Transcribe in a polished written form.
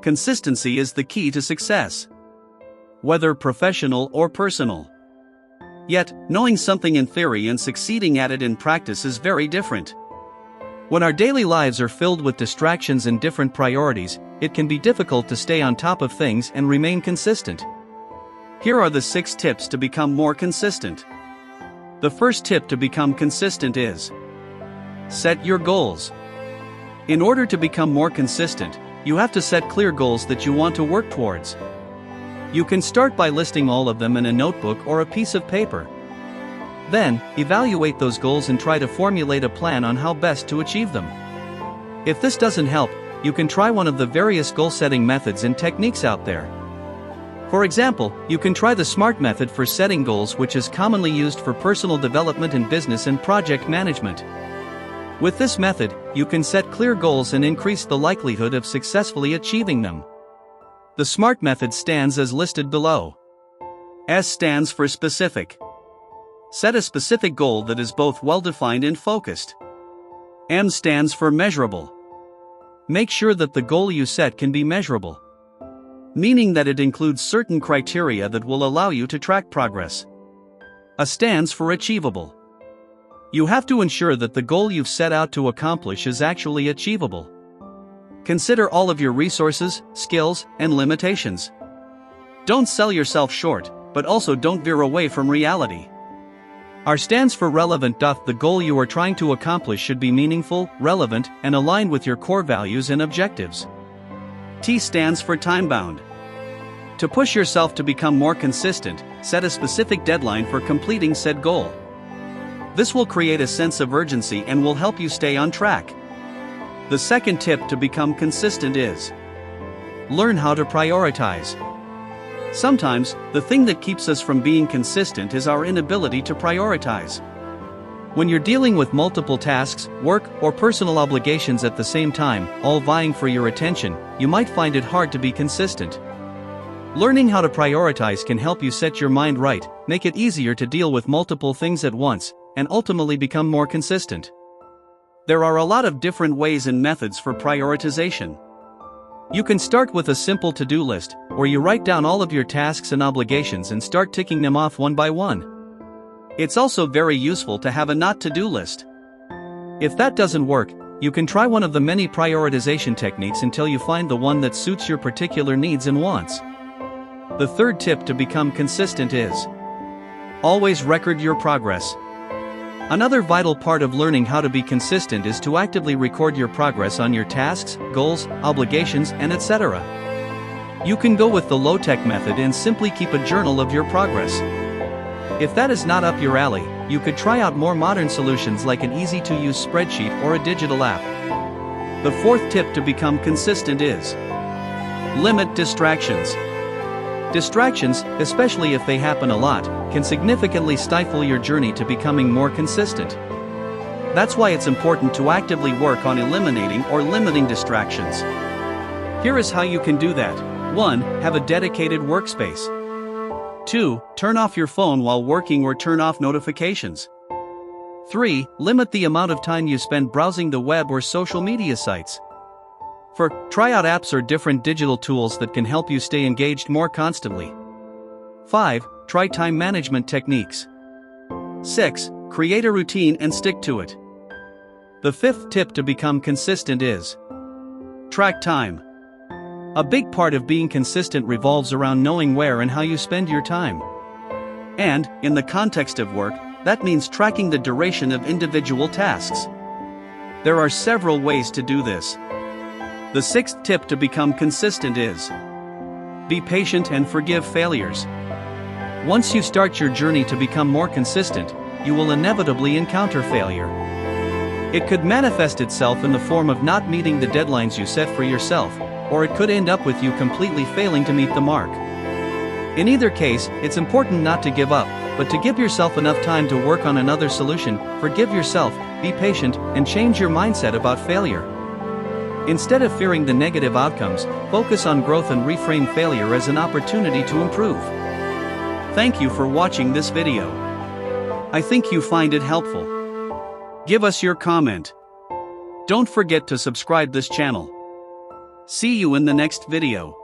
Consistency is the key to success, whether professional or personal. Yet, knowing something in theory and succeeding at it in practice is very different. When our daily lives are filled with distractions and different priorities, it can be difficult to stay on top of things and remain consistent. Here are the 6 tips to become more consistent. The first tip to become consistent is: set your goals. In order to become more consistent, you have to set clear goals that you want to work towards. You can start by listing all of them in a notebook or a piece of paper. Then, evaluate those goals and try to formulate a plan on how best to achieve them. If this doesn't help, you can try one of the various goal-setting methods and techniques out there. For example, you can try the SMART method for setting goals, which is commonly used for personal development in business and project management. With this method, you can set clear goals and increase the likelihood of successfully achieving them. The SMART method stands as listed below. S stands for specific. Set a specific goal that is both well-defined and focused. M stands for measurable. Make sure that the goal you set can be measurable, meaning that it includes certain criteria that will allow you to track progress. A stands for achievable. You have to ensure that the goal you've set out to accomplish is actually achievable. Consider all of your resources, skills, and limitations. Don't sell yourself short, but also don't veer away from reality. R stands for relevant. The goal you are trying to accomplish should be meaningful, relevant, and aligned with your core values and objectives. T stands for time-bound. To push yourself to become more consistent, set a specific deadline for completing said goal. This will create a sense of urgency and will help you stay on track. The second tip to become consistent is: learn how to prioritize. Sometimes, the thing that keeps us from being consistent is our inability to prioritize. When you're dealing with multiple tasks, work, or personal obligations at the same time, all vying for your attention, you might find it hard to be consistent. Learning how to prioritize can help you set your mind right, make it easier to deal with multiple things at once, and ultimately become more consistent. There are a lot of different ways and methods for prioritization. You can start with a simple to-do list, where you write down all of your tasks and obligations and start ticking them off one by one. It's also very useful to have a not-to-do list. If that doesn't work, you can try one of the many prioritization techniques until you find the one that suits your particular needs and wants. The third tip to become consistent is: always record your progress. Another vital part of learning how to be consistent is to actively record your progress on your tasks, goals, obligations, and etc. You can go with the low-tech method and simply keep a journal of your progress. If that is not up your alley, you could try out more modern solutions like an easy-to-use spreadsheet or a digital app. The fourth tip to become consistent is: limit distractions. Distractions, especially if they happen a lot, can significantly stifle your journey to becoming more consistent. That's why it's important to actively work on eliminating or limiting distractions. Here is how you can do that. 1. Have a dedicated workspace. 2. Turn off your phone while working or turn off notifications. 3. Limit the amount of time you spend browsing the web or social media sites. 4. Try out apps or different digital tools that can help you stay engaged more constantly. 5. Try time management techniques. 6. Create a routine and stick to it. The fifth tip to become consistent is: track time. A big part of being consistent revolves around knowing where and how you spend your time. And, in the context of work, that means tracking the duration of individual tasks. There are several ways to do this. The sixth tip to become consistent is: be patient and forgive failures. Once you start your journey to become more consistent, you will inevitably encounter failure. It could manifest itself in the form of not meeting the deadlines you set for yourself, or it could end up with you completely failing to meet the mark. In either case, it's important not to give up, but to give yourself enough time to work on another solution. Forgive yourself, be patient, and change your mindset about failure. Instead of fearing the negative outcomes, focus on growth and reframe failure as an opportunity to improve. Thank you for watching this video. I think you find it helpful. Give us your comment. Don't forget to subscribe this channel. See you in the next video.